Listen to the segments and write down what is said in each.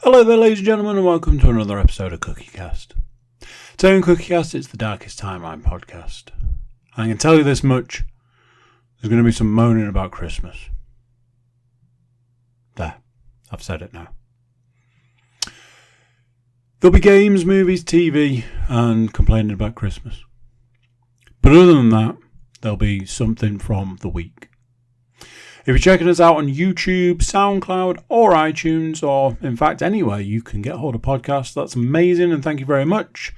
Hello there, ladies and gentlemen, and welcome to another episode of CookieCast. Today on CookieCast, it's the Darkest Timeline podcast. I can tell you this much, there's going to be some moaning about Christmas. There, I've said it now. There'll be games, movies, TV, and complaining about Christmas. But other than that, there'll be something from the week. If you're checking us out on YouTube, SoundCloud, or iTunes, or in fact anywhere you can get hold of podcasts, that's amazing and thank you very much.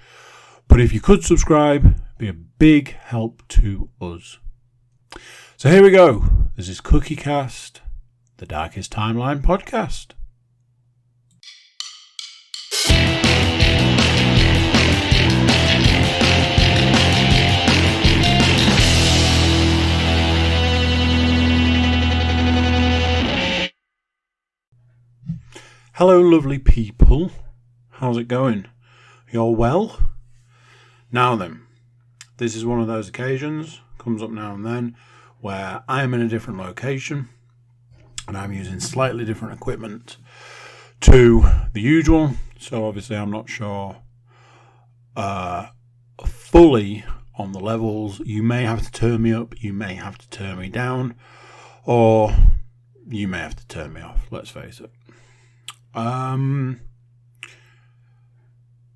But if you could subscribe, it'd be a big help to us. So here we go. This is CookieCast, the Darkest Timeline podcast. Hello, lovely people. How's it going? You're well? Now then, this is one of those occasions, comes up now and then, where I am in a different location and I'm using slightly different equipment to the usual. So obviously I'm not sure fully on the levels. You may have to turn me up, you may have to turn me down, or you may have to turn me off, let's face it.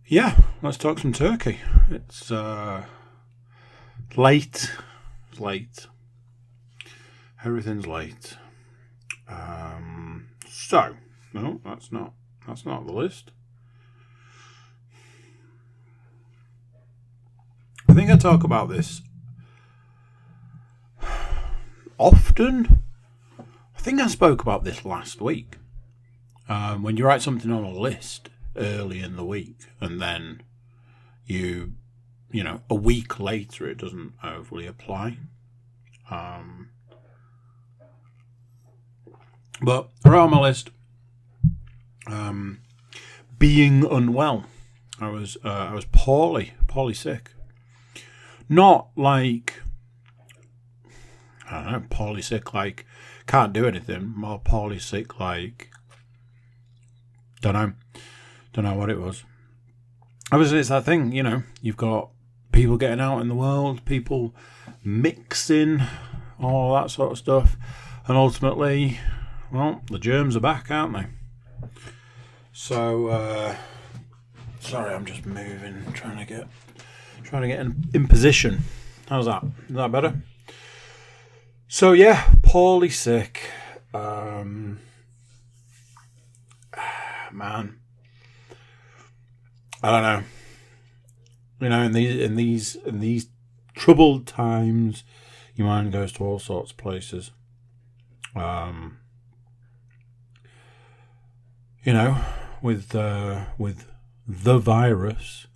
Yeah, let's talk some turkey. It's late. It's late. Everything's late. So no, that's not the list. I think I talk about this often. I think I spoke about this last week. When you write something on a list early in the week and then you know, a week later it doesn't overly apply. But around my list, being unwell. I was poorly sick. Not like, I don't know, poorly sick like can't do anything. More poorly sick like, Don't know what it was. Obviously, it's that thing, you know, you've got people getting out in the world, people mixing, all that sort of stuff, and ultimately, well, the germs are back, aren't they? So, sorry, I'm just moving, trying to get in position. How's that? Is that better? So yeah, poorly sick. Man, I don't know. You know, in these troubled times, your mind goes to all sorts of places. You know, with the virus,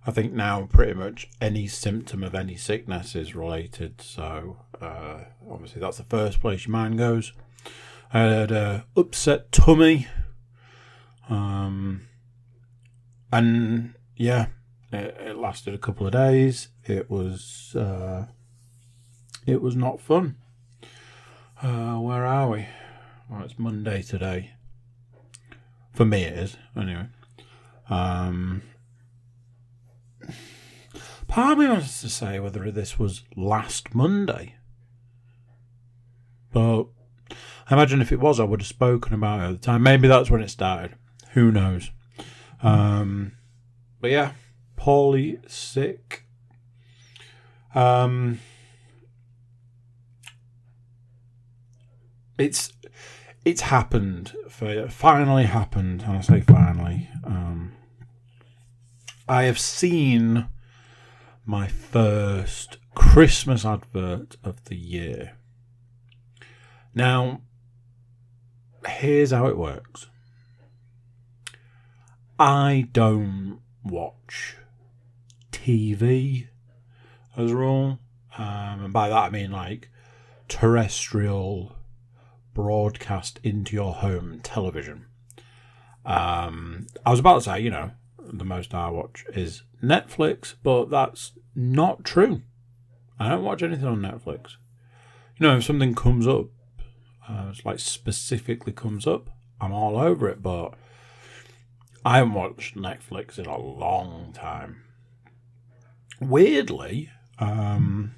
I think now pretty much any symptom of any sickness is related. So obviously that's the first place your mind goes. I had an upset tummy. And yeah, it lasted a couple of days. It was not fun. Where are we? Well, it's Monday today. For me it is, anyway. Part of me wants to say whether this was last Monday. But I imagine if it was, I would have spoken about it at the time. Maybe that's when it started. Who knows? But yeah, poorly sick. It's happened. Finally happened, and I say finally. I have seen my first Christmas advert of the year. Now, here's how it works. I don't watch TV as a rule. And by that I mean like terrestrial broadcast into your home television. I was about to say, you know, the most I watch is Netflix, but that's not true. I don't watch anything on Netflix. You know, if something comes up, it's like specifically comes up, I'm all over it, but I haven't watched Netflix in a long time. Weirdly, I've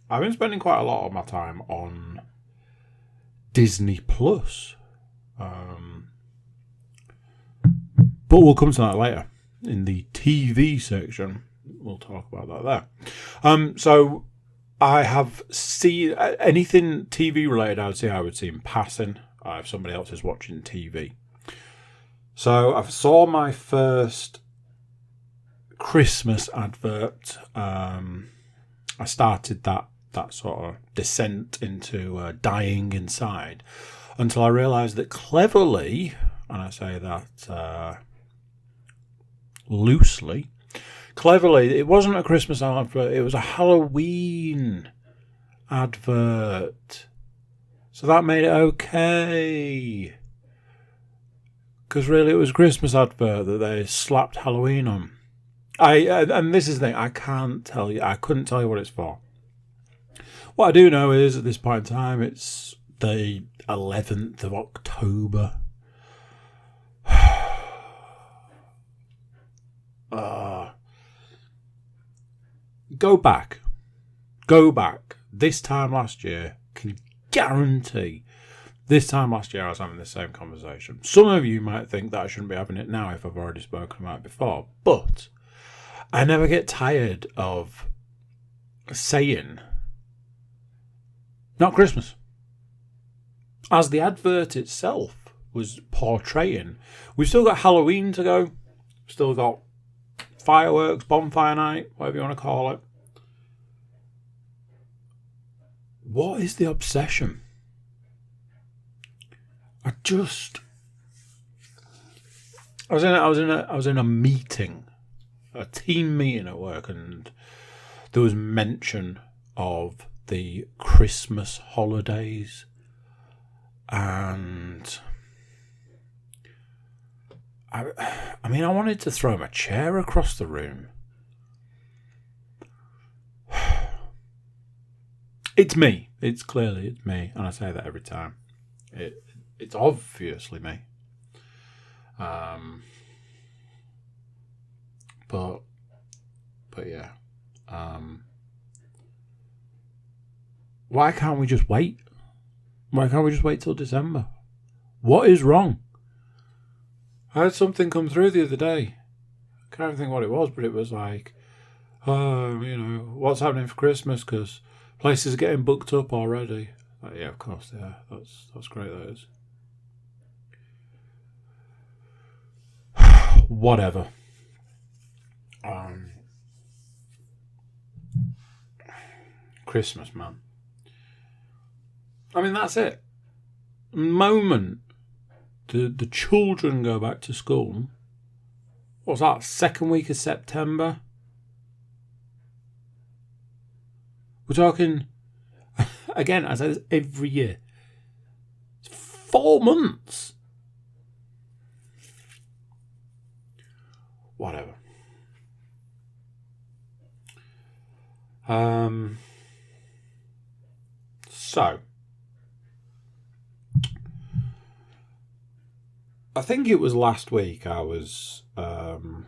been spending quite a lot of my time on Disney Plus. But we'll come to that later. In the TV section, we'll talk about that there. So I have seen anything TV related, I would see in passing if somebody else is watching TV. So I saw my first Christmas advert. I started that sort of descent into dying inside until I realised that cleverly, and I say that loosely, cleverly, it wasn't a Christmas advert, it was a Halloween advert. So that made it okay. Because really it was a Christmas advert that they slapped Halloween on. And this is the thing, I couldn't tell you what it's for. What I do know is at this point in time, it's the 11th of October. Go back. This time last year, can guarantee this time last year I was having the same conversation. Some of you might think that I shouldn't be having it now if I've already spoken about it before, but I never get tired of saying, not Christmas. As the advert itself was portraying, we've still got Halloween to go, still got fireworks, bonfire night, whatever you want to call it. What is the obsession? I was in a meeting, a team meeting at work, and there was mention of the Christmas holidays, and I wanted to throw my chair across the room. It's me. It's me, and I say that every time. It's obviously me. But yeah. Why can't we just wait? Why can't we just wait till December? What is wrong? I had something come through the other day. I can't even think what it was, but it was like, what's happening for Christmas? Because places are getting booked up already. Like, yeah, of course they are. That's great, that is. Whatever. Christmas, man. I mean, that's it. The moment the children go back to school, what's that, second week of September? We're talking, again, I say this every year, it's 4 months. Whatever. So, I think it was last week I was talking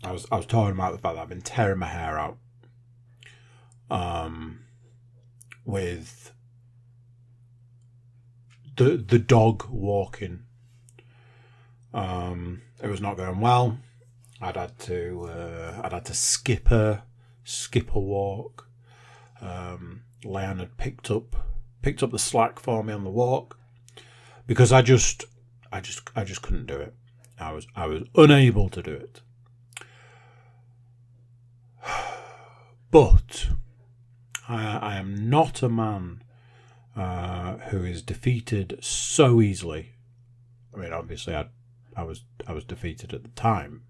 about the fact that I've been tearing my hair out with the dog walking. It was not going well. I'd had to skip a walk. Leanne had picked up the slack for me on the walk because I just couldn't do it. I was unable to do it. But I am not a man who is defeated so easily. I mean, obviously, I was defeated at the time,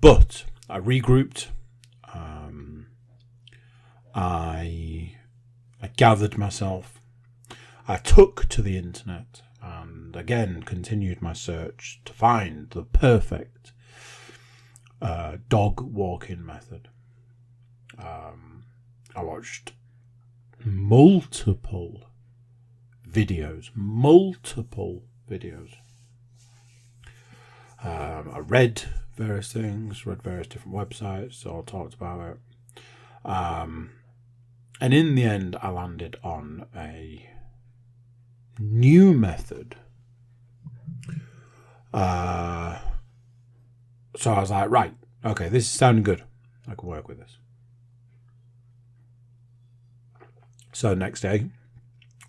but I regrouped. I gathered myself. I took to the internet and again continued my search to find the perfect dog walking method. I watched multiple videos. I read various things, read various different websites, all talked about it. And in the end, I landed on a new method. So I was like, right, okay, this is sounding good. I can work with this. So next day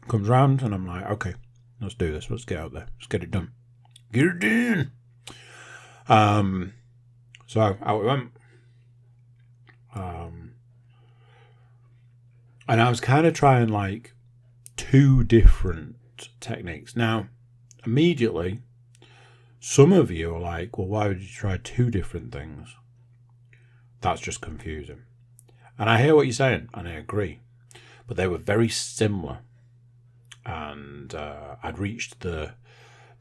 comes round and I'm like, okay, let's do this. Let's get out there. Let's get it done. Get it done. So out we went. And I was kind of trying like 2 different techniques. Now, immediately, some of you are like, well, why would you try 2 different things? That's just confusing. And I hear what you're saying, and I agree. But they were very similar. And I'd reached the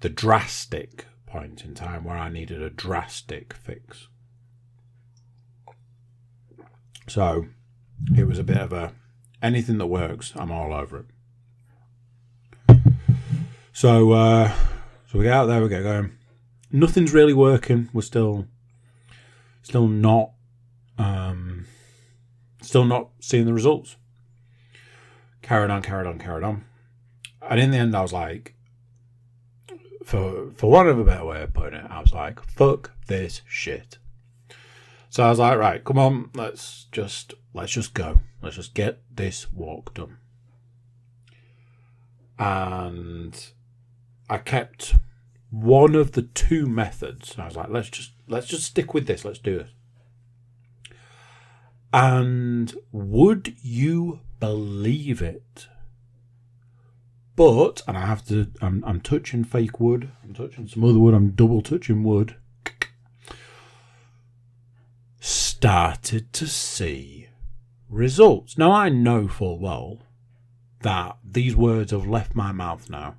drastic point in time where I needed a drastic fix. So it was a bit of a, anything that works, I'm all over it. So we get out there, we get going. Nothing's really working. We're still not seeing the results. Carried on. And in the end, I was like, for want of a better way of putting it, I was like, fuck this shit. So I was like, right, come on, let's just go. Let's just get this walk done. And I kept one of the 2 methods. I was like, let's just stick with this. Let's do this. And would you believe it? But, and I have to, I'm touching fake wood. I'm touching some other wood. I'm double touching wood. Started to see results. Now, I know full well that these words have left my mouth now.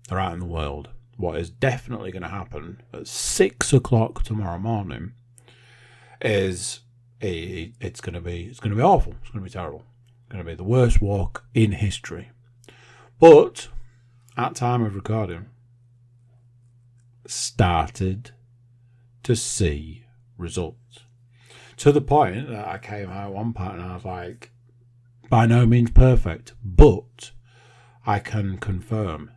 They're out in the world. What is definitely going to happen at 6 o'clock tomorrow morning is it's going to be awful. It's going to be terrible. It's going to be the worst walk in history. But at time of recording, started to see results. To the point that I came out at one part and I was like, by no means perfect, but I can confirm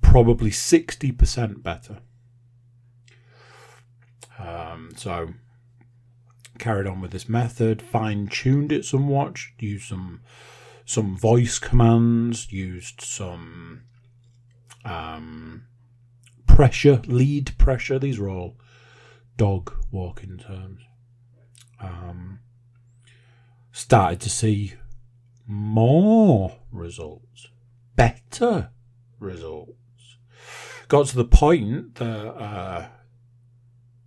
probably 60% better. So carried on with this method, fine-tuned it somewhat, used some voice commands, used some pressure, lead pressure. These are all dog walking terms. Started to see more results, better results. Got to the point that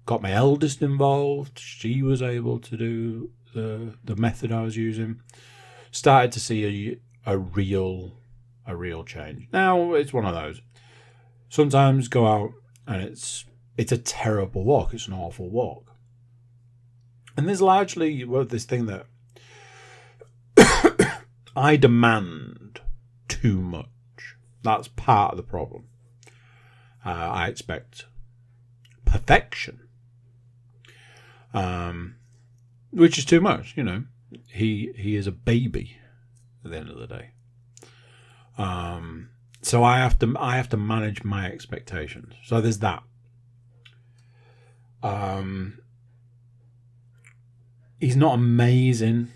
got my eldest involved. She was able to do the method I was using. Started to see a real change. Now it's one of those. Sometimes go out and it's a terrible walk. It's an awful walk. And there's largely this thing that I demand too much. That's part of the problem. I expect perfection, which is too much. You know, he is a baby at the end of the day. So I have to manage my expectations. So there's that. He's not amazing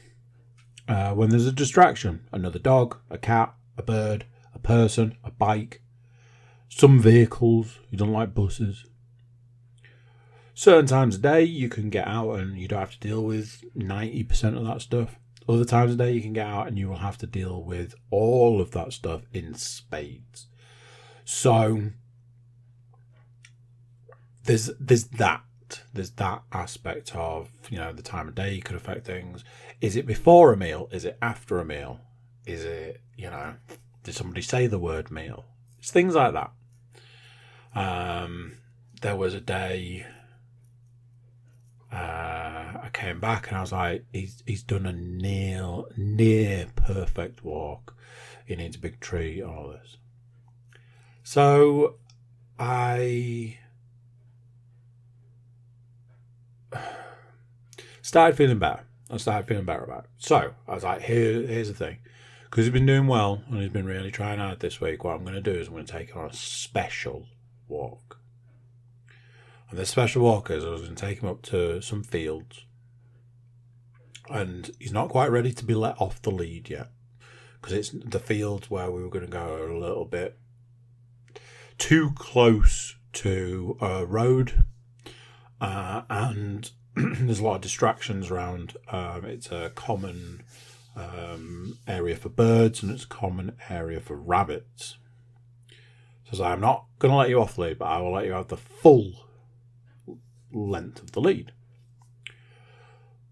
when there's a distraction. Another dog, a cat, a bird, a person, a bike, some vehicles. You don't like buses. Certain times a day you can get out and you don't have to deal with 90% of that stuff. Other times a day you can get out and you will have to deal with all of that stuff in spades. So there's that. There's that aspect of, you know, the time of day could affect things. Is it before a meal? Is it after a meal? Is it, you know, did somebody say the word meal? It's things like that. There was a day I came back and I was like, he's done a near perfect walk. He needs a big tree, all this. So I started feeling better. I started feeling better about it. So I was like, here's the thing. Because he's been doing well and he's been really trying hard this week, what I'm going to do is I'm going to take him on a special walk. And the special walk is I was going to take him up to some fields. And he's not quite ready to be let off the lead yet. Because it's the fields where we were going to go are a little bit too close to a road. And there's a lot of distractions around. It's a common area for birds and it's a common area for rabbits. So I'm not going to let you off the lead, but I will let you have the full length of the lead.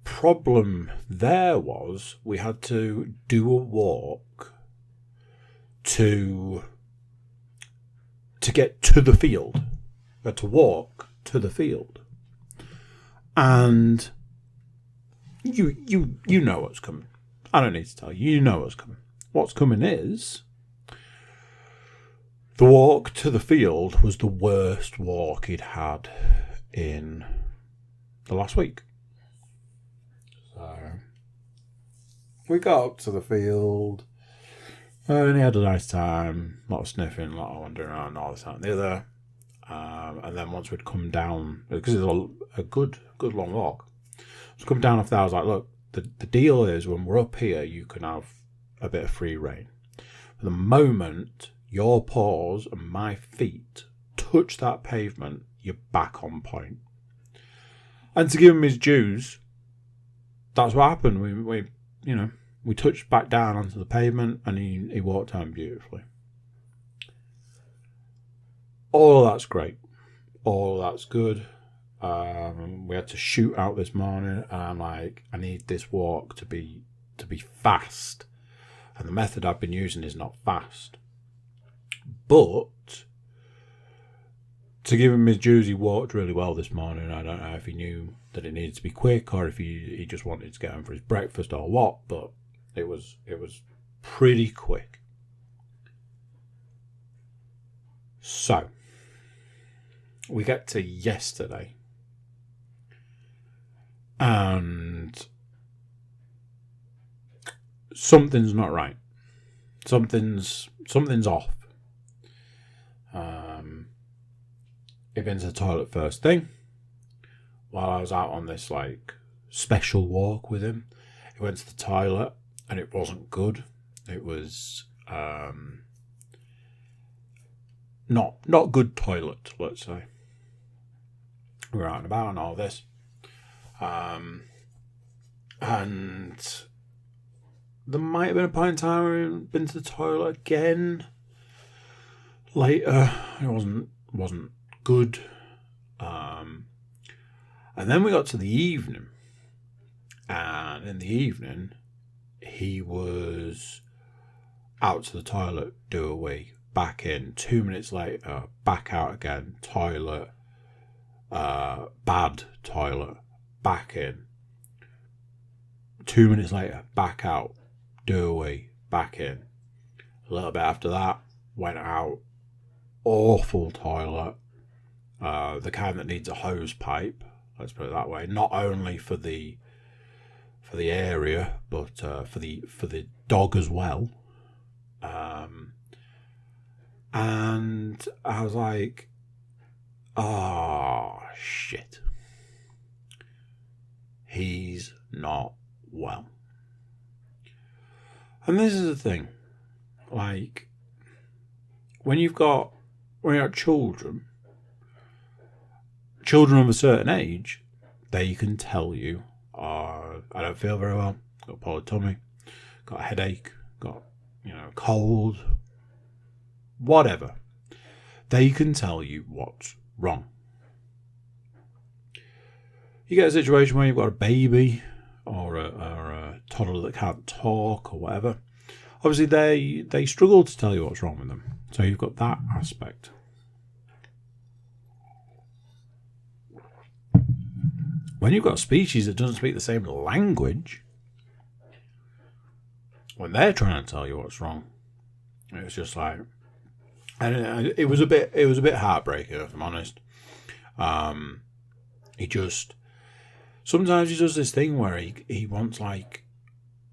Problem there was we had to do a walk to get to the field. We had to walk to the field. And you know what's coming. I don't need to tell you. You know what's coming. What's coming is the walk to the field was the worst walk he'd had in the last week. So we got up to the field and he had a nice time. A lot of sniffing, a lot of wandering around, all this and the other. And then once we'd come down, because it's a good long walk, so come down off that, I was like, look, the deal is when we're up here, you can have a bit of free rein. But the moment your paws and my feet touch that pavement, you're back on point. And to give him his dues, that's what happened. We touched back down onto the pavement and he walked home beautifully. All of that's great. All of that's good. We had to shoot out this morning and I'm like, I need this walk to be fast. And the method I've been using is not fast. But to give him his dues, he walked really well this morning. I don't know if he knew that it needed to be quick or if he just wanted to get him for his breakfast or what, but it was pretty quick. So we get to yesterday and something's not right. Something's off. He went to the toilet first thing. While I was out on this special walk with him, he went to the toilet and it wasn't good. It was not good toilet, let's say. We were out and about and all this. And there might have been a point in time where we'd been to the toilet again later. It wasn't good. And then we got to the evening. And in the evening, he was out to the toilet, do a wee, back in. 2 minutes later, back out again, toilet, bad toilet, back in. 2 minutes later, back out, do a wee, back in. A little bit after that, went out, awful toilet, the kind that needs a hose pipe, let's put it that way, not only for the area, but for the dog as well. And I was like, oh shit, he's not well. And this is the thing, when you've got children of a certain age, they can tell you, I don't feel very well, got a poor tummy, got a headache, got cold, whatever. They can tell you what's wrong. You get a situation where you've got a baby or a toddler that can't talk or whatever. Obviously, they struggle to tell you what's wrong with them. So you've got that aspect. When you've got a species that doesn't speak the same language, when they're trying to tell you what's wrong, it's just like, and it was a bit heartbreaking, if I'm honest. sometimes he does this thing where he wants like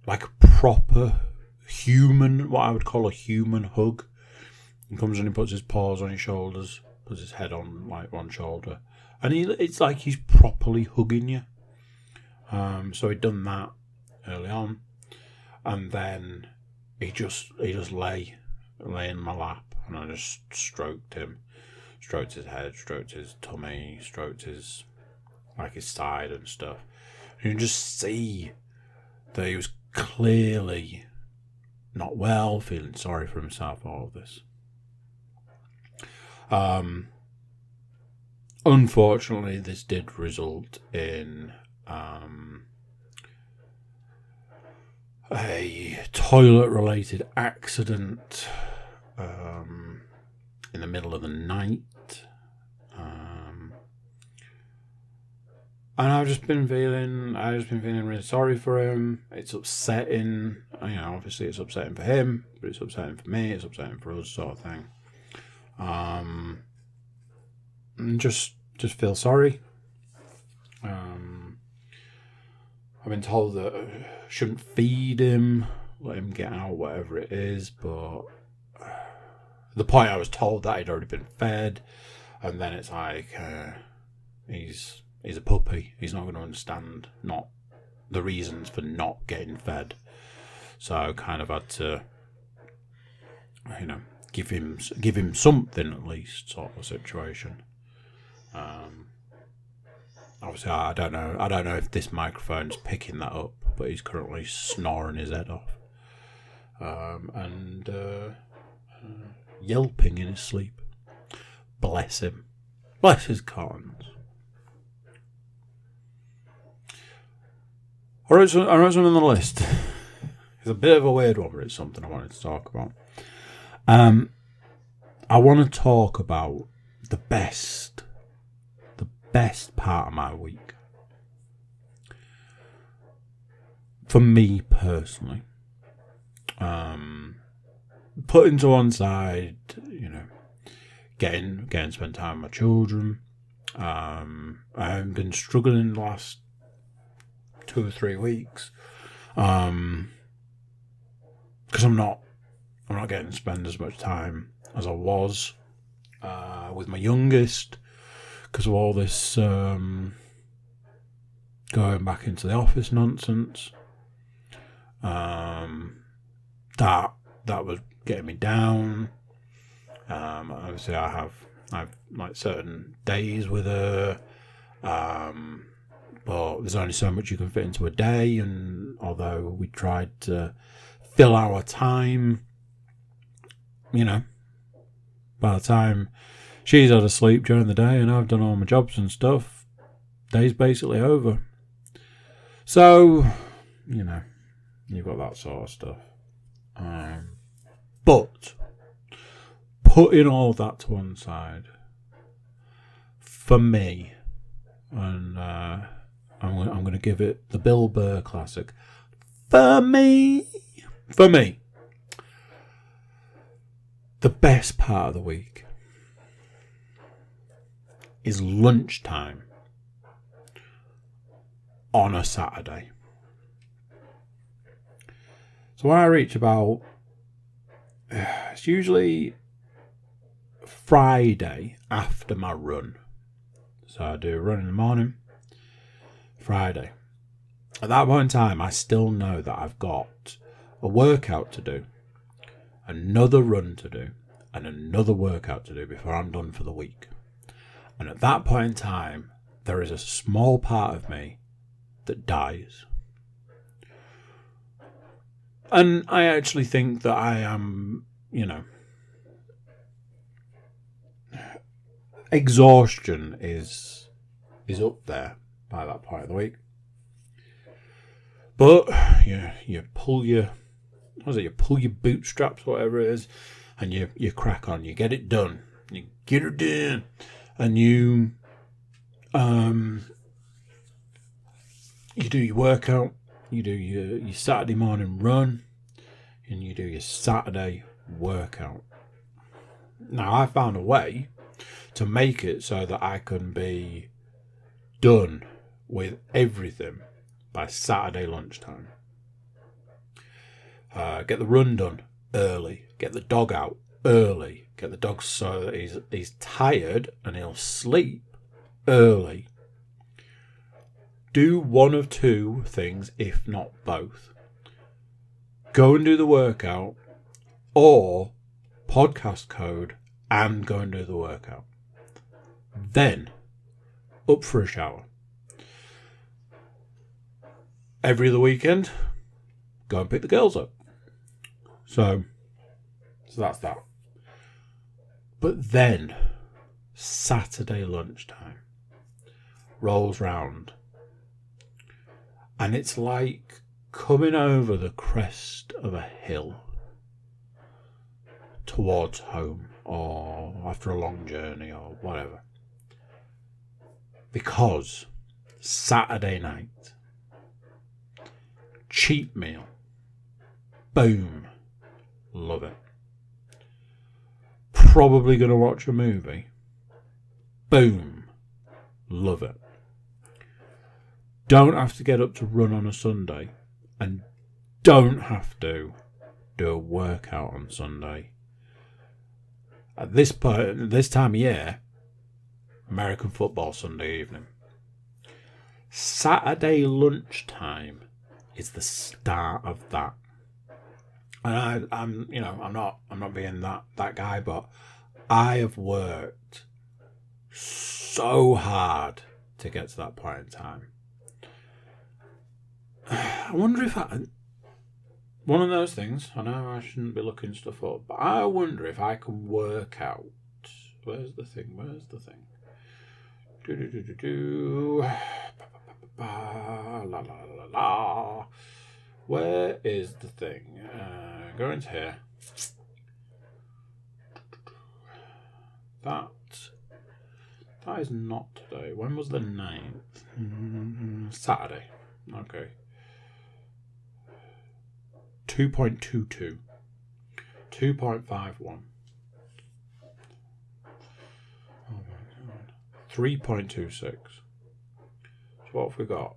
a proper human, what I would call a human hug. He comes and he puts his paws on your shoulders, puts his head on like one shoulder, and it's like he's properly hugging you. So he'd done that early on, and then he just lay in my lap, and I just stroked him, stroked his head, stroked his tummy, stroked his side and stuff. You can just see that he was clearly not well, feeling sorry for himself, all of this. Unfortunately, this did result in a toilet-related accident in the middle of the night. And I've just been feeling really sorry for him. It's upsetting. Obviously it's upsetting for him, but it's upsetting for me, it's upsetting for us, sort of thing. And just feel sorry. I've been told that I shouldn't feed him, let him get out, whatever it is, but the point I was told that he'd already been fed, and then it's like, he's a puppy. He's not going to understand not the reasons for not getting fed. So I kind of had to, give him something at least, sort of situation. Obviously, I don't know if this microphone's picking that up, but he's currently snoring his head off, and yelping in his sleep. Bless him. Bless his corns. I wrote something on the list. It's a bit of a weird one, but it's something I wanted to talk about. I want to talk about the best part of my week. For me personally, putting to one side, getting to spend time with my children. I've been struggling the last 2 or 3 weeks, because I'm not getting to spend as much time as I was with my youngest, because of all this going back into the office nonsense. That was getting me down. Obviously, I've like certain days with her, but there's only so much you can fit into a day, and although we tried to fill our time, by the time she's had a sleep during the day and I've done all my jobs and stuff, day's basically over. So, you've got that sort of stuff. But putting all that to one side, for me, and I'm going to give it the Bill Burr classic. For me, the best part of the week is lunchtime on a Saturday. So when I reach about, it's usually Friday after my run. So I do a run in the morning, Friday. At that point in time, I still know that I've got a workout to do, another run to do, and another workout to do before I'm done for the week. And at that point in time, there is a small part of me that dies. And I actually think that I am, exhaustion is up there by that point of the week. But you pull your bootstraps, whatever it is, and you crack on. You get it done. You get it done, and you do your workout. You do your Saturday morning run, and you do your Saturday workout. Now, I found a way to make it so that I can be done with everything by Saturday lunchtime. Get the run done early. Get the dog out early. Get the dog so that he's tired and he'll sleep early. Do one of two things, if not both. Go and do the workout, or podcast code and go and do the workout. Then, up for a shower. Every other weekend, go and pick the girls up. So that's that. But then, Saturday lunchtime rolls round. And it's like coming over the crest of a hill towards home, or after a long journey, or whatever. Because Saturday night, cheap meal, boom, love it. Probably going to watch a movie, boom, love it. Don't have to get up to run on a Sunday, and don't have to do a workout on Sunday. At this time of year, American football Sunday evening. Saturday lunchtime is the start of that. And I'm not being that guy, but I have worked so hard to get to that point in time. I wonder if one of those things, I know I shouldn't be looking stuff up, but I wonder if I can work out. Where's the thing? La la la la. Where is the thing? Go into here. That is not today. When was the 9th? Saturday. Okay. 2.22. 2.51. Oh my God. 3.26. So what have we got?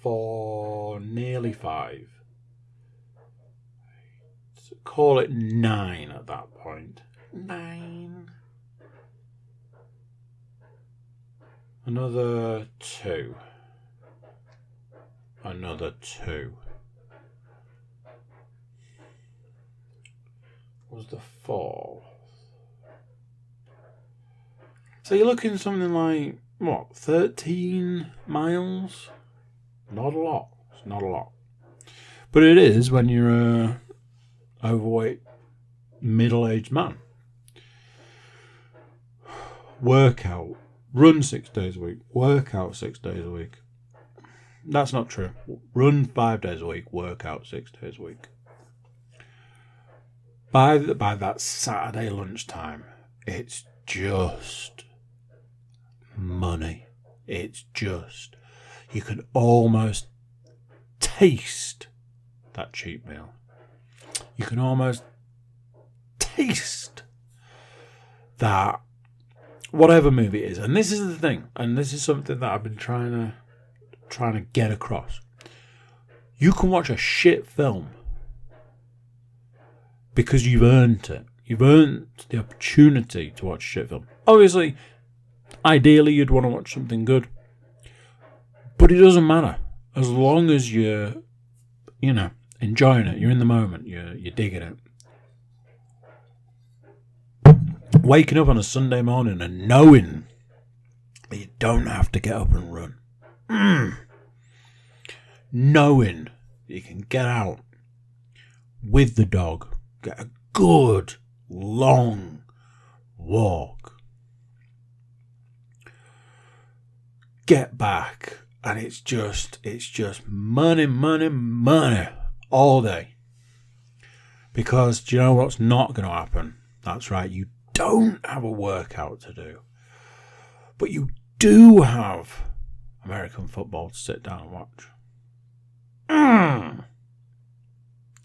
4, nearly 5. So call it 9 at that point. 9. Another 2. Another 2. Was the 4th? So you're looking something like, what, 13 miles? Not a lot. It's not a lot. But it is when you're a overweight, middle-aged man. Workout. Run 6 days a week. Workout 6 days a week. That's not true. Run 5 days a week. Workout 6 days a week. By that Saturday lunchtime, it's just money. It's just, you can almost taste that cheap meal. You can almost taste that whatever movie it is. And this is the thing, and this is something that I've been trying to get across. You can watch a shit film because you've earned it. You've earned the opportunity to watch a shit film. Obviously, ideally you'd want to watch something good. But it doesn't matter. As long as you're, enjoying it. You're in the moment. You're digging it. Waking up on a Sunday morning and knowing that you don't have to get up and run. Knowing that you can get out with the dog. Get a good, long walk. Get back, and it's just money, money, money all day. Because do you know what's not going to happen? That's right, you don't have a workout to do. But you do have American football to sit down and watch.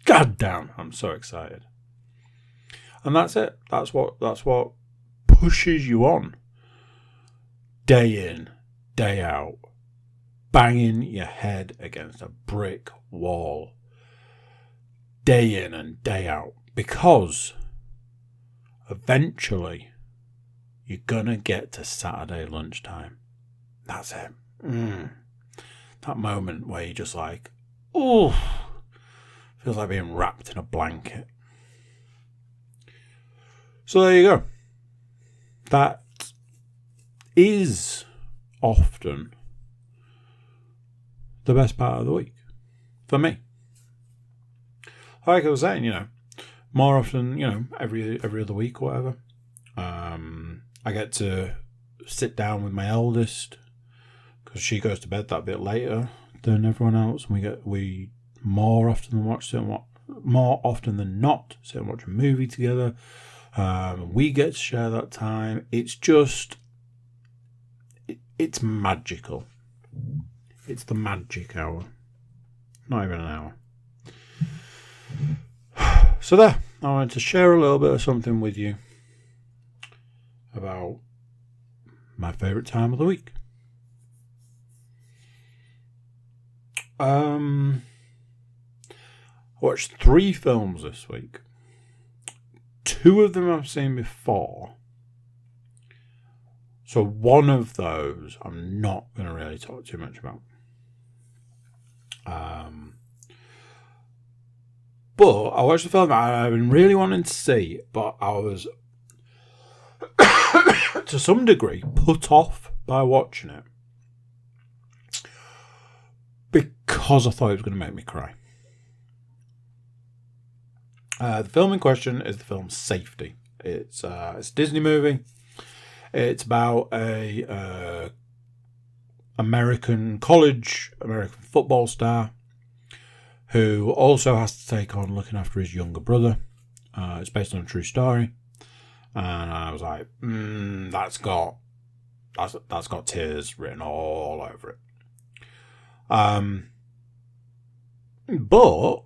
God damn, I'm so excited. And that's it. That's what pushes you on. Day in, day out. banging your head against a brick wall day in and day out, because eventually you're gonna get to Saturday lunchtime. That's it. That moment where you're just like, oh, feels like being wrapped in a blanket. So there you go. That is often the best part of the week for me. Like I was saying, more often, every other week or whatever. I get to sit down with my eldest because she goes to bed that bit later than everyone else, and we more often than not sit and watch a movie together. We get to share that time. It's it's magical. It's the magic hour. Not even an hour. So there, I wanted to share a little bit of something with you about my favourite time of the week. I watched 3 films this week. 2 of them I've seen before. So one of those I'm not going to really talk too much about. But I watched the film that I've been really wanting to see, but I was to some degree put off by watching it because I thought it was going to make me cry. The film in question is the film Safety. It's a Disney movie. It's about a American football star who also has to take on looking after his younger brother. It's based on a true story, and I was like, that's got tears written all over it. But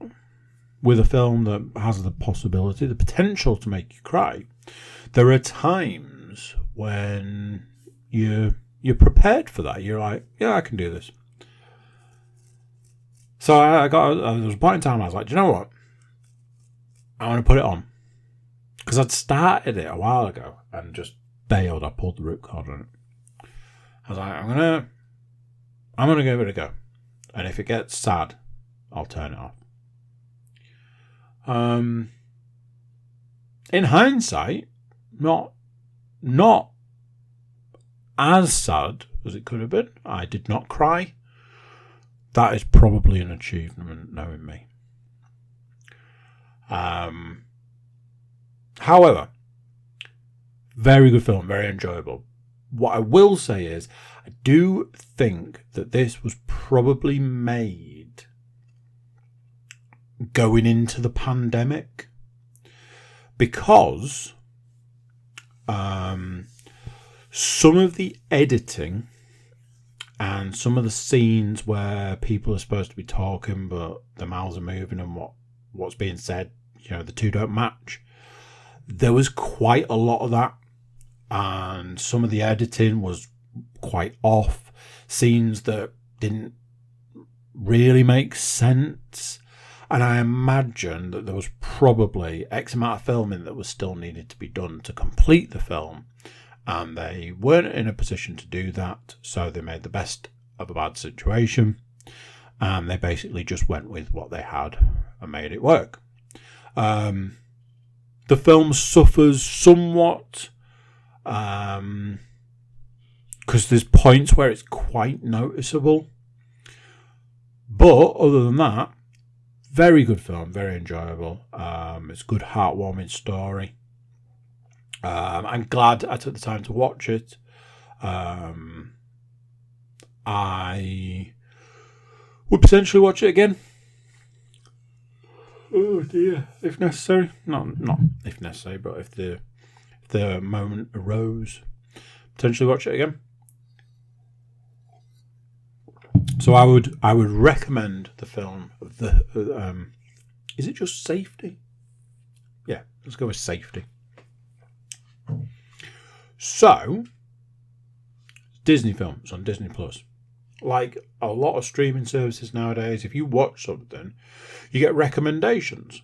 with a film that has the potential to make you cry, there are times when you're prepared for that. You're like, yeah, I can do this. So there was a point in time I was like, do you know what? I want to put it on. Because I'd started it a while ago and just bailed. I pulled the ripcord on it. I was like, I'm gonna give it a go. And if it gets sad, I'll turn it off. In hindsight, not as sad as it could have been. I did not cry. That is probably an achievement, knowing me. However, very good film, very enjoyable. What I will say is, I do think that this was probably made going into the pandemic, because some of the editing and some of the scenes where people are supposed to be talking but their mouths are moving and what's being said, the two don't match. There was quite a lot of that, and some of the editing was quite off. Scenes that didn't really make sense. And I imagine that there was probably X amount of filming that was still needed to be done to complete the film. And they weren't in a position to do that. So they made the best of a bad situation. And they basically just went with what they had and made it work. The film suffers somewhat. Because there's points where it's quite noticeable. But other than that, very good film, very enjoyable. It's a good, heartwarming story. I'm glad I took the time to watch it. I would potentially watch it again. Oh dear, if necessary. Not if necessary, but if the moment arose, potentially watch it again. So I would recommend the film. Is it just Safety? Yeah, let's go with Safety. So, Disney film. It's on Disney Plus. like a lot of streaming services nowadays, if you watch something, you get recommendations.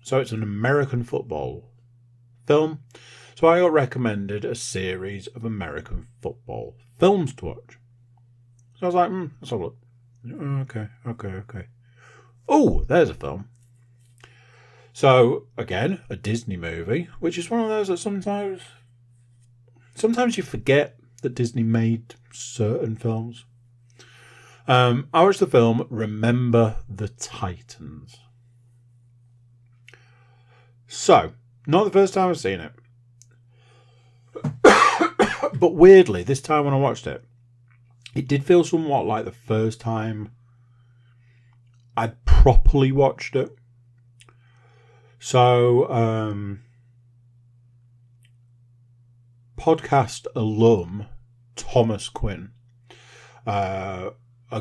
So it's an American football film. So I got recommended a series of American football films to watch. So I was like, let's have a look. Okay. Oh, there's a film. So, again, a Disney movie, which is one of those that sometimes you forget that Disney made certain films. I watched the film Remember the Titans. So, not the first time I've seen it. But weirdly, this time when I watched it, it did feel somewhat like the first time I'd properly watched it. So, podcast alum Thomas Quinn, a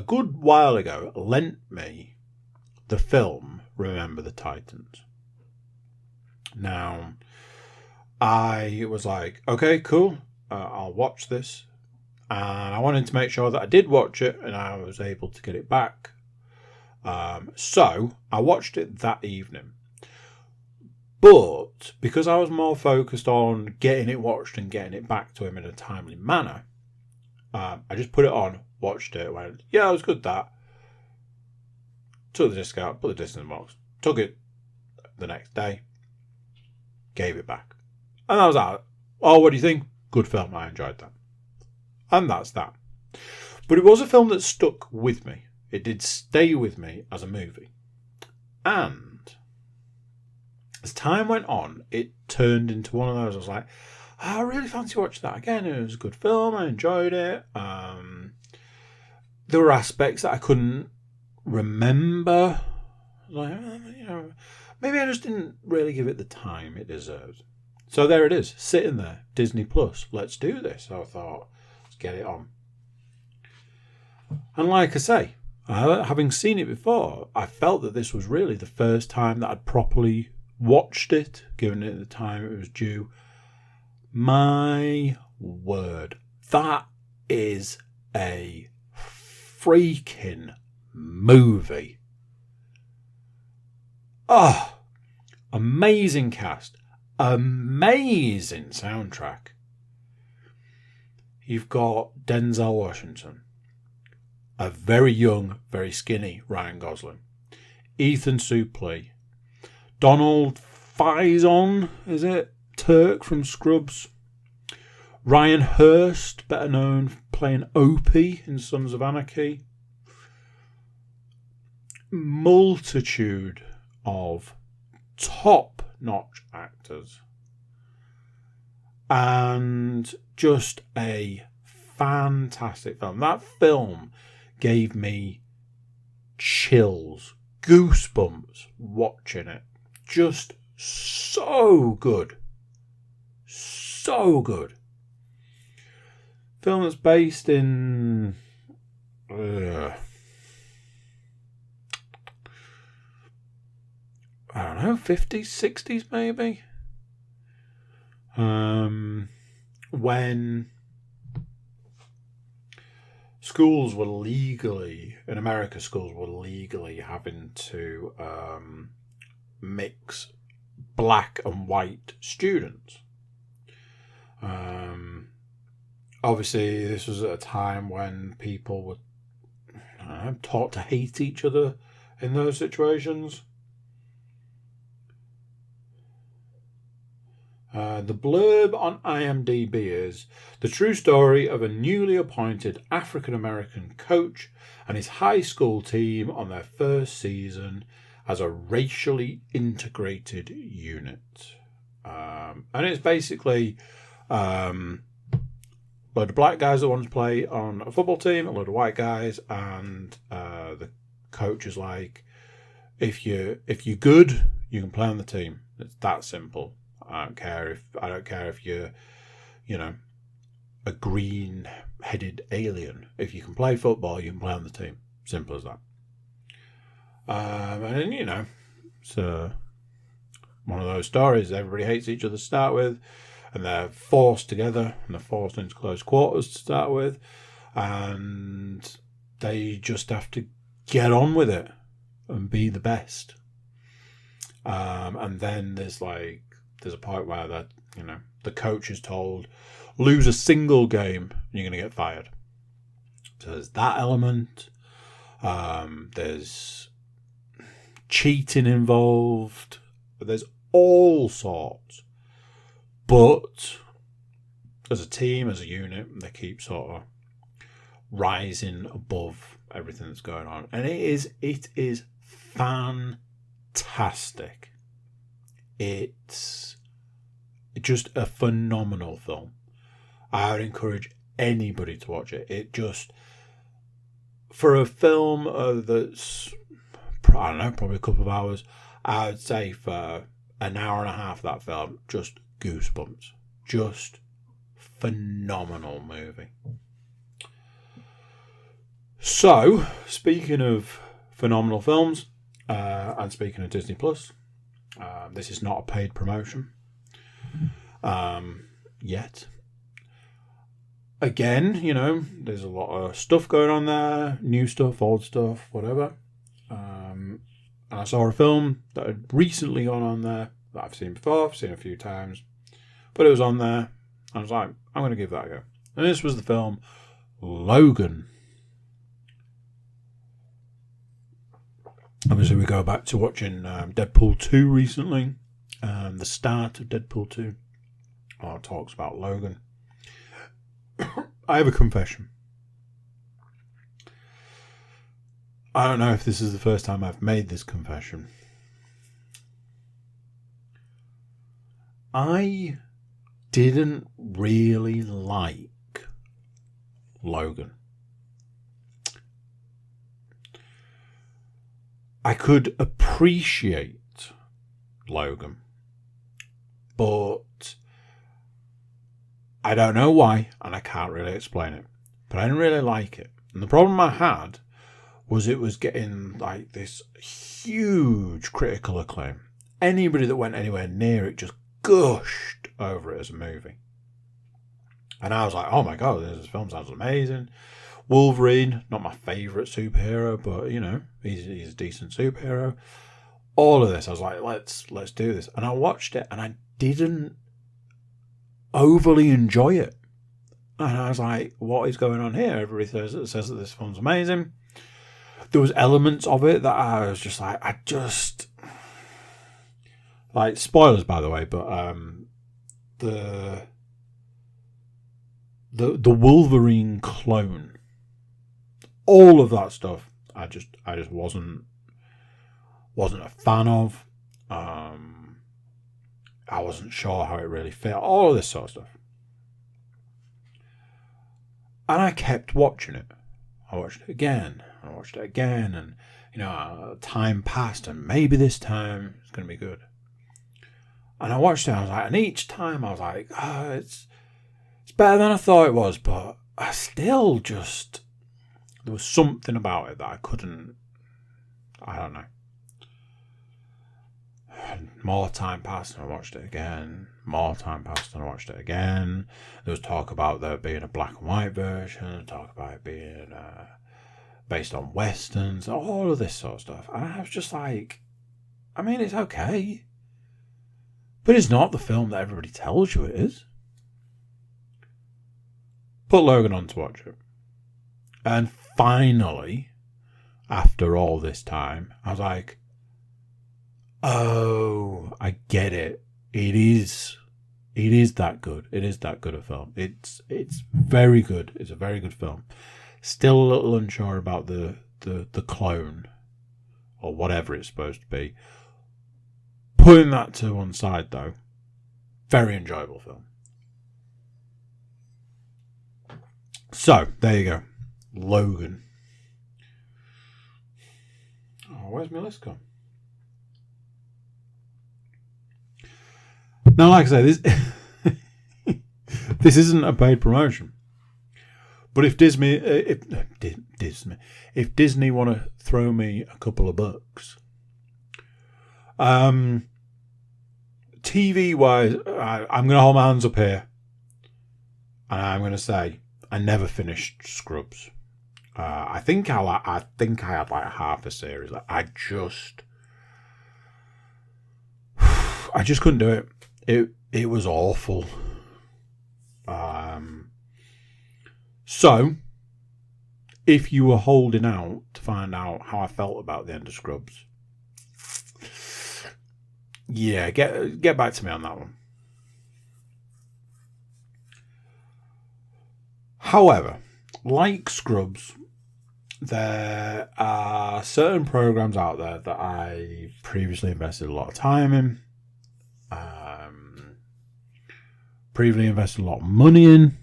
good while ago, lent me the film Remember the Titans. Now, I was like, okay, cool, I'll watch this. And I wanted to make sure that I did watch it and I was able to get it back. So I watched it that evening. But because I was more focused on getting it watched and getting it back to him in a timely manner, I just put it on, watched it, went, yeah, it was good that. Took the disc out, put the disc in the box, took it the next day, gave it back. And that was that. Oh, what do you think? Good film, I enjoyed that. And that's that. But it was a film that stuck with me. It did stay with me as a movie. And as time went on, it turned into one of those. I was like, I really fancy watching that again. It was a good film. I enjoyed it. There were aspects that I couldn't remember. Like, maybe I just didn't really give it the time it deserved. So there it is, sitting there, Disney Plus. Let's do this. So I thought, let's get it on. And like I say, having seen it before, I felt that this was really the first time that I'd properly watched it, given it the time it was due. My word, that is a freaking movie. Oh, amazing cast, amazing soundtrack. You've got Denzel Washington, a very young, very skinny Ryan Gosling, Ethan Suplee, Donald Faison, is it? Turk from Scrubs, Ryan Hurst, better known for playing Opie in Sons of Anarchy. Multitude of top-notch actors. And just a fantastic film. That film gave me chills, goosebumps watching it. Just so good. So good. Film that's based in I don't know, 50s, 60s maybe. When schools were legally, in America, schools were legally having to mix black and white students. Obviously, this was at a time when people were taught to hate each other in those situations. The blurb on IMDb is the true story of a newly appointed African-American coach and his high school team on their first season as a racially integrated unit. And it's basically a load of black guys that want to play on a football team, a load of white guys, and the coach is like, if you're good, you can play on the team. It's that simple. I don't care if you're, a green-headed alien. If you can play football, you can play on the team. Simple as that. And it's one of those stories. Everybody hates each other to start with, and they're forced together, and they're forced into close quarters to start with, and they just have to get on with it and be the best. And then there's a point where the coach is told, lose a single game and you're going to get fired. So there's that element. There's cheating involved. There's all sorts. But as a team, as a unit, they keep sort of rising above everything that's going on. And it is fantastic. It's just a phenomenal film. I would encourage anybody to watch it. It just, for a film that's, I don't know, probably a couple of hours, I would say for an hour and a half of that film, just goosebumps. Just phenomenal movie. So, speaking of phenomenal films, and speaking of Disney Plus, this is not a paid promotion yet. Again, there's a lot of stuff going on there, new stuff, old stuff, whatever. And I saw a film that had recently gone on there that I've seen before, I've seen a few times, but it was on there. I was like, I'm going to give that a go. And this was the film Logan. Obviously, we go back to watching Deadpool 2 recently. The start of Deadpool 2 talks about Logan. I have a confession. I don't know if this is the first time I've made this confession. I didn't really like Logan. I could appreciate Logan, but I don't know why, and I can't really explain it. But I didn't really like it. And the problem I had was it was getting this huge critical acclaim. Anybody that went anywhere near it just gushed over it as a movie. And I was like, oh my God, this film sounds amazing. Wolverine, not my favourite superhero, but he's a decent superhero. All of this, I was like, let's do this. And I watched it and I didn't overly enjoy it. And I was like, what is going on here? Everybody says that this film's amazing. There was elements of it that I was just like, spoilers by the way, but the Wolverine clone, all of that stuff, I just wasn't a fan of. I wasn't sure how it really fit. All of this sort of stuff, and I kept watching it. I watched it again. And time passed, and maybe this time it's going to be good. And I watched it. And each time I was like, oh, it's better than I thought it was, but I still just, there was something about it that I couldn't, I don't know. More time passed and I watched it again. More time passed and I watched it again. There was talk about there being a black and white version, talk about it being based on westerns, all of this sort of stuff. And I was just like, I mean, it's okay, but it's not the film that everybody tells you it is. Put Logan on to watch it. And finally, after all this time, I was like, oh, I get it. It is that good. It is that good a film. It's very good. It's a very good film. Still a little unsure about the clone or whatever it's supposed to be. Putting that to one side though, very enjoyable film. So there you go, Logan. Oh, where's my list gone? Now, like I say, this isn't a paid promotion. But if Disney want to throw me a couple of bucks, TV wise, I'm going to hold my hands up here, and I'm going to say I never finished Scrubs. I think I had like half a series. Like, I just couldn't do it. It was awful. So, if you were holding out to find out how I felt about the end of Scrubs, yeah, get back to me on that one. However, like Scrubs, there are certain programs out there that I previously invested a lot of time in, previously invested a lot of money in,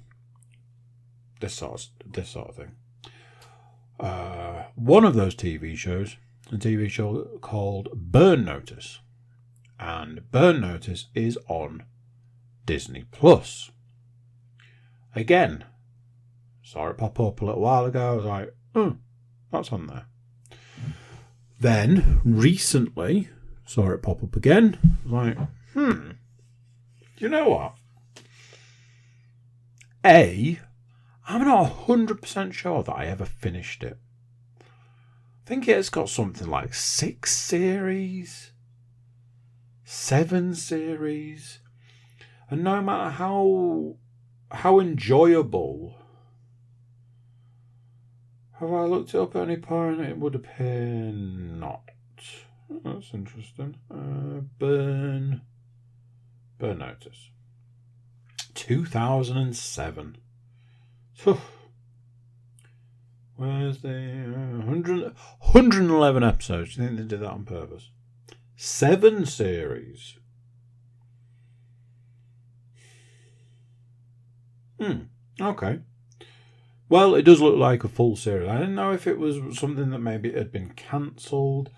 this sort of thing. One of those TV shows, a TV show called Burn Notice, and Burn Notice is on Disney Plus. Again, saw it pop up a little while ago. I was like, oh, that's on there. Then, recently, saw it pop up again. I was like, do you know what? I'm not 100% sure that I ever finished it. I think it's got something like 6 series, 7 series. And no matter how enjoyable, have I looked it up at any point? It would appear not. That's interesting. Burn Notice. 2007. Where's the 111 episodes? Do you think they did that on purpose? 7 series. Okay. Well, it does look like a full series. I didn't know if it was something that maybe it had been cancelled.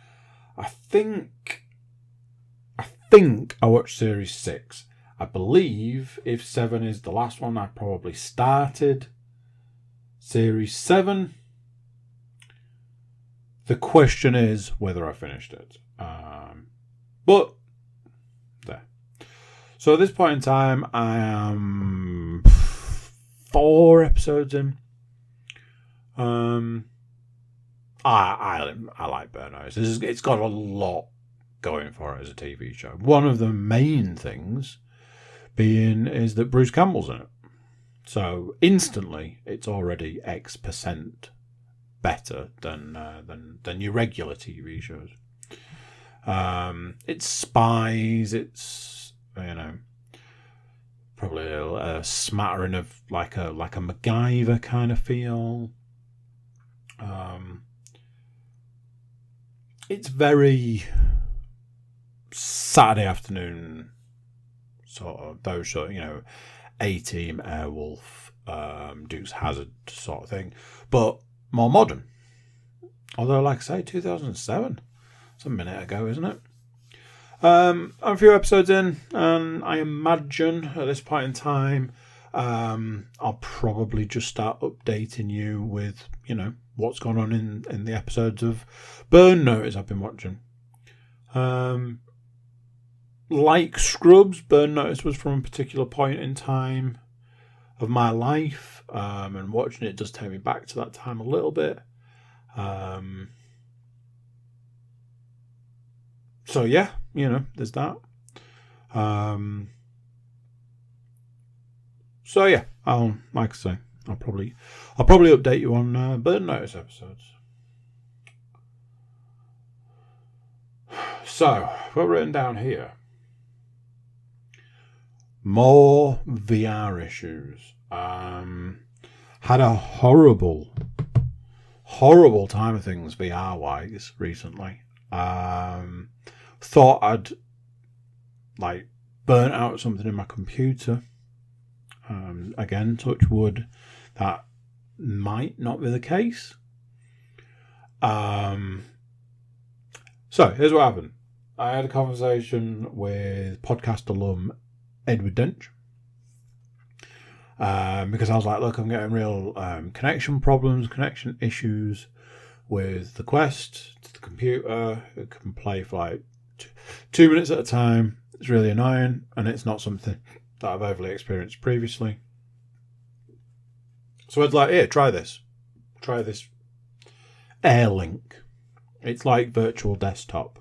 I think I watched series 6. I believe if 7 is the last one, I probably started series 7. The question is whether I finished it. But there. So at this point in time, I am 4 episodes in. I like Burn Notice. It's got a lot going for it as a TV show. One of the main things being is that Bruce Campbell's in it. So instantly, it's already X% better than your regular TV shows. It's spies. It's probably a smattering of like a MacGyver kind of feel. It's very Saturday afternoon sort of those sort of, A-Team, Airwolf, Dukes Hazzard sort of thing, but more modern. Although, like I say, 2007, it's a minute ago, isn't it? I'm a few episodes in, and I imagine at this point in time, I'll probably just start updating you with, what's gone on in the episodes of Burn Notice I've been watching. Like Scrubs, Burn Notice was from a particular point in time of my life, and watching it does take me back to that time a little bit. So yeah, there's that. So yeah, I'll probably update you on Burn Notice episodes. So what I've written down here. More VR issues. Had a horrible time of things VR wise recently. Thought I'd burnt out something in my computer. Again, touch wood, that might not be the case. So here's what happened. I had a conversation with podcast alum Edward Dench, because I was like, look, I'm getting real connection issues with the Quest to the computer. It can play for like 2 minutes at a time. It's really annoying, and it's not something that I've overly experienced previously. So I'd like, here, try this Airlink. It's like virtual desktop,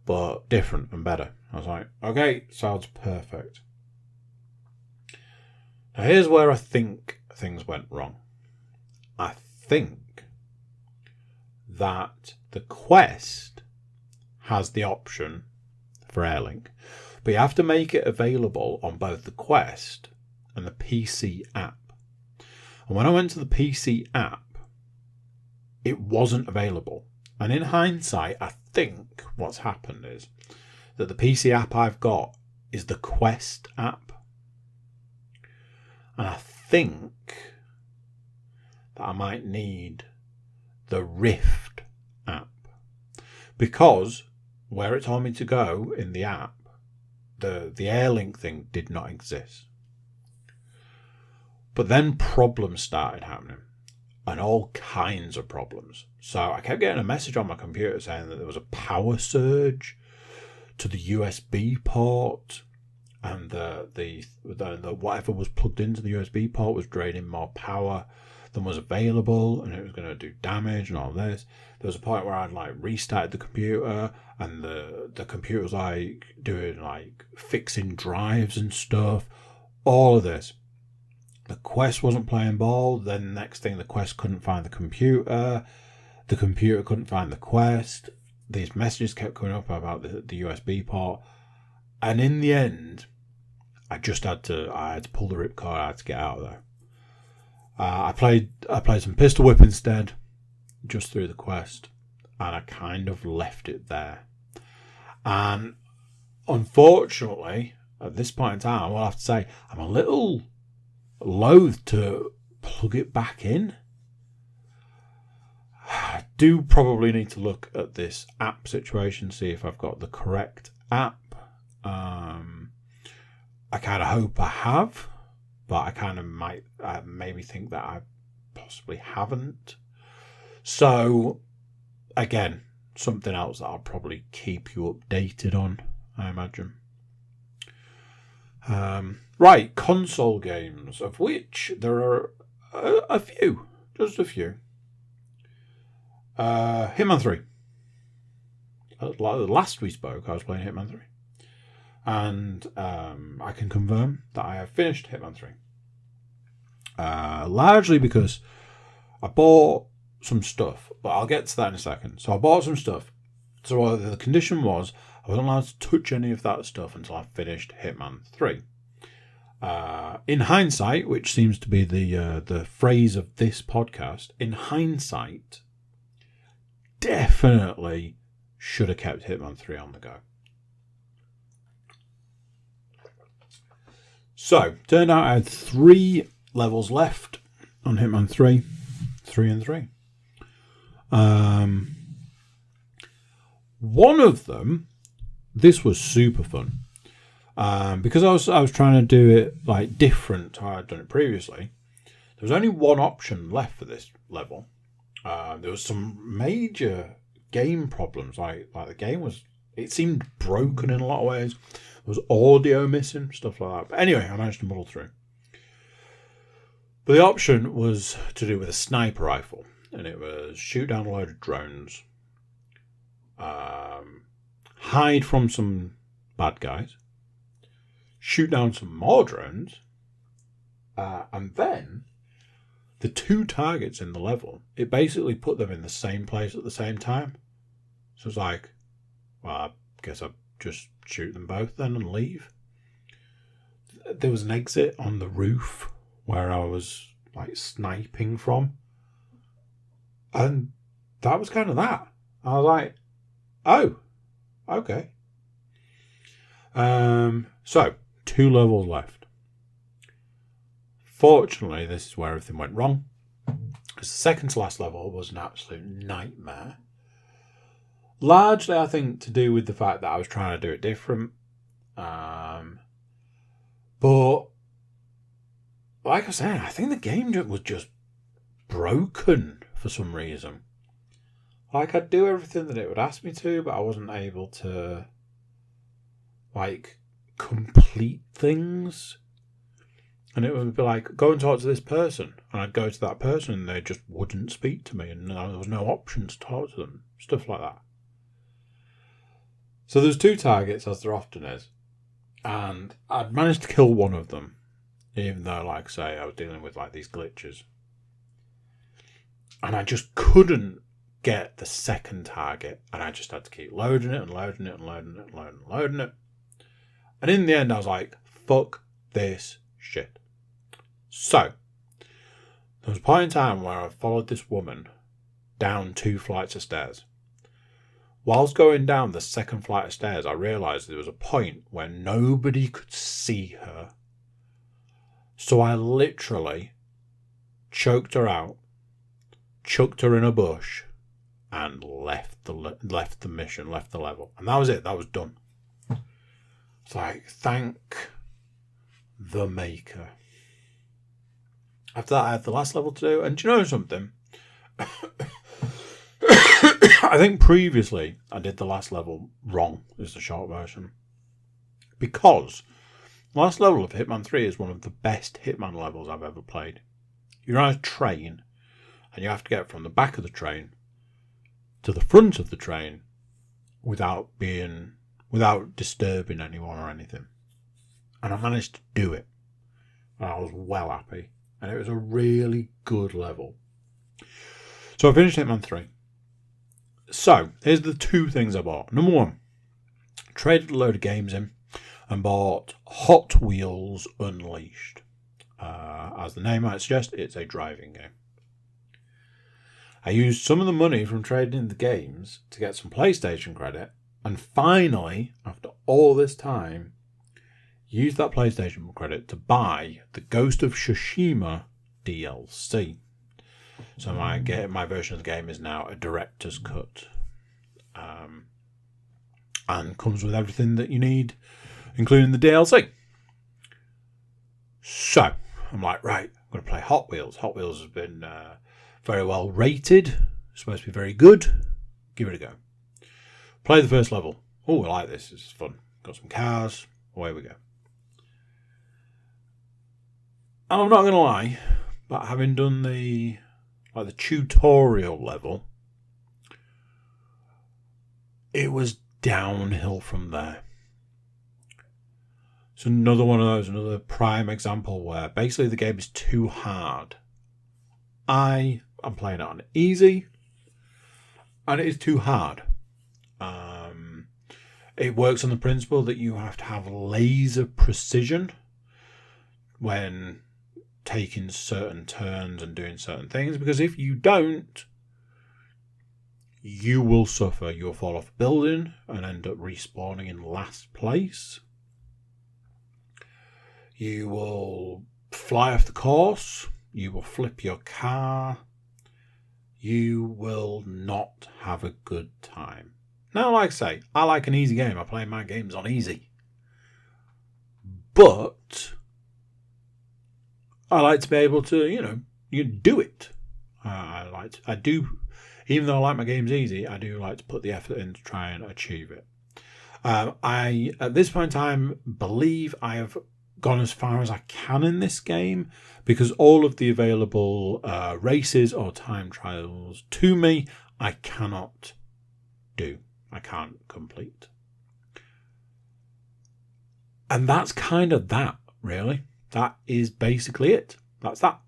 but different and better. I was like, okay, sounds perfect. Now here's where I think things went wrong. I think that the Quest has the option for Airlink, but you have to make it available on both the Quest and the PC app. And when I went to the PC app, it wasn't available. And in hindsight, I think what's happened is that the PC app I've got is the Quest app. And I think that I might need the Rift app. Because where it told me to go in the app, the Airlink thing did not exist. But then problems started happening. And all kinds of problems. So I kept getting a message on my computer saying that there was a power surge to the USB port, and the whatever was plugged into the USB port was draining more power than was available, and it was going to do damage and all this. There was a point where I'd like restarted the computer, and the computer was like doing like fixing drives and stuff. All of this. The Quest wasn't playing ball. Then the next thing, the Quest couldn't find the computer. The computer couldn't find the Quest. These messages kept coming up about the USB port. And in the end, I had to pull the ripcord. I had to get out of there. I played some pistol whip instead, just through the Quest, and I kind of left it there. And unfortunately, at this point in time, I'll have to say I'm a little loath to plug it back in. I do probably need to look at this app situation, see if I've got the correct app. I kind of hope I have, but I kind of might maybe think that I possibly haven't. So, again, something else that I'll probably keep you updated on, I imagine. Right, console games, of which there are a few, just a few. Hitman 3. Last we spoke, I was playing Hitman 3. And I can confirm that I have finished Hitman 3. Largely because I bought some stuff, but I'll get to that in a second. So I bought some stuff. So the condition was I wasn't allowed to touch any of that stuff until I finished Hitman 3. In hindsight, which seems to be the phrase of this podcast, in hindsight, definitely should have kept Hitman 3 on the go. So, turned out I had 3 levels left on Hitman 3. 3 and 3. One of them, this was super fun. Because I was trying to do it like different to how I'd done it previously. There was only one option left for this level. There was some major game problems. Like the game it seemed broken in a lot of ways. There was audio missing, stuff like that. But anyway, I managed to muddle through. But the option was to do with a sniper rifle, and it was shoot down a load of drones, hide from some bad guys, shoot down some more drones, and then the 2 targets in the level, it basically put them in the same place at the same time. So it's like, well, I guess I'll just shoot them both then and leave. There was an exit on the roof where I was like sniping from, and that was kind of that. I was like, oh, okay. So 2 levels left. Fortunately, this is where everything went wrong, because the second to last level was an absolute nightmare. Largely, I think, to do with the fact that I was trying to do it different. But like I said, I think the game was just broken for some reason. Like, I'd do everything that it would ask me to, but I wasn't able to, like, complete things. And it would be like, go and talk to this person. And I'd go to that person and they just wouldn't speak to me. And there was no option to talk to them. Stuff like that. So there's 2 targets, as there often is. And I'd managed to kill one of them. Even though, like I say, I was dealing with like these glitches. And I just couldn't get the second target. And I just had to keep loading it and loading it and loading it and loading it and loading it. And in the end, I was like, fuck this shit. So, there was a point in time where I followed this woman down 2 flights of stairs. Whilst going down the second flight of stairs, I realised there was a point where nobody could see her. So I literally choked her out, chucked her in a bush, and left the mission, left the level. And that was it. That was done. It's like, thank the maker. After that, I had the last level to do. And do you know something? I think previously I did the last level wrong, is the short version. Because the last level of Hitman 3 is one of the best Hitman levels I've ever played. You're on a train, and you have to get from the back of the train to the front of the train without disturbing anyone or anything. And I managed to do it. And I was well happy. And it was a really good level. So I finished Hitman 3. So, here's the 2 things I bought. Number 1, traded a load of games in and bought Hot Wheels Unleashed. As the name might suggest, it's a driving game. I used some of the money from trading in the games to get some PlayStation credit, and finally, after all this time, used that PlayStation credit to buy the Ghost of Tsushima DLC. So my version of the game is now a director's cut. And comes with everything that you need, including the DLC. So, I'm like, right, I'm going to play Hot Wheels. Hot Wheels has been very well rated. It's supposed to be very good. Give it a go. Play the first level. Oh, I like this. It's fun. Got some cars. Away we go. And I'm not going to lie, but having done the tutorial level, it was downhill from there. It's another one of those, another prime example where basically the game is too hard. I'm playing it on easy, and it is too hard. It works on the principle that you have to have laser precision when taking certain turns and doing certain things, because if you don't, you will suffer. You'll fall off a building and end up respawning in last place. You will fly off the course. You will flip your car. You will not have a good time. Now, like I say, I like an easy game. I play my games on easy. But I like to be able to, you do it. I do, even though I like my games easy, I do like to put the effort in to try and achieve it. I, at this point in time, believe I have gone as far as I can in this game, because all of the available races or time trials to me, I cannot do. I can't complete. And that's kind of that, really. That is basically it. That's that.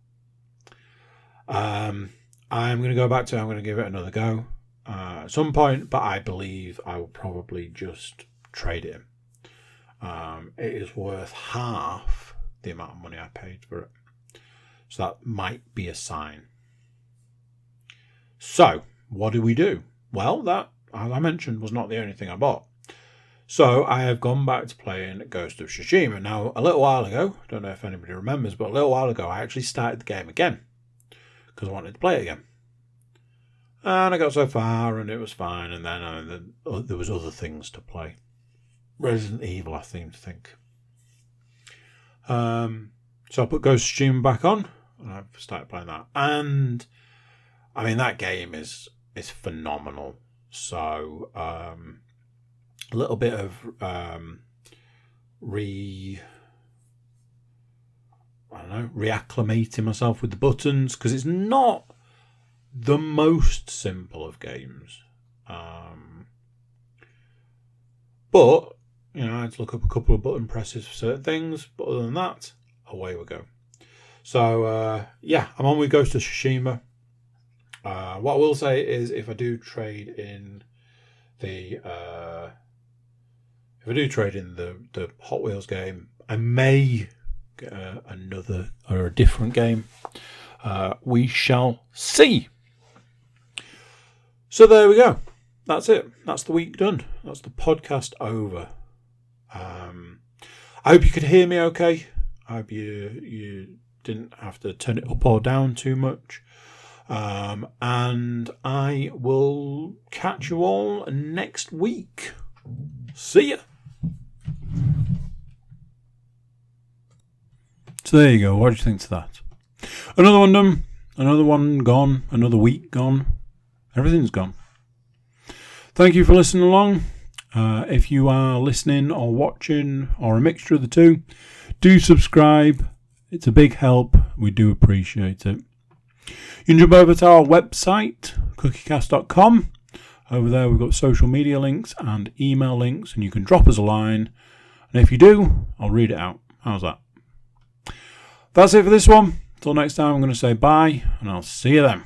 I'm going to go back to it. I'm going to give it another go at some point, but I believe I will probably just trade it in. It is worth half the amount of money I paid for it. So that might be a sign. So, what do we do? Well, that, as I mentioned, was not the only thing I bought. So I have gone back to playing Ghost of Tsushima. Now, a little while ago, I don't know if anybody remembers, but a little while ago I actually started the game again because I wanted to play it again. And I got so far and it was fine, and then there was other things to play. Resident Evil, I seem to think. So I put Ghost of Tsushima back on and I've started playing that. And, I mean, that game is phenomenal. So, a little bit of I don't know, reacclimating myself with the buttons, because it's not the most simple of games. But, you know, I had to look up a couple of button presses for certain things, but other than that, away we go. So, yeah, I'm on with Ghost of Tsushima. What I will say is, if I do trade in the Hot Wheels game, I may get another or a different game. We shall see. So there we go. That's it. That's the week done. That's the podcast over. I hope you could hear me okay. I hope you didn't have to turn it up or down too much. And I will catch you all next week. See ya. So there you go. What do you think to that? Another one done. Another one gone. Another week gone. Everything's gone. Thank you for listening along. If you are listening or watching or a mixture of the two, do subscribe. It's a big help. We do appreciate it. You can jump over to our website, cookiecast.com. Over there we've got social media links and email links, and you can drop us a line. And if you do, I'll read it out. How's that? That's it for this one. Until next time, I'm going to say bye, and I'll see you then.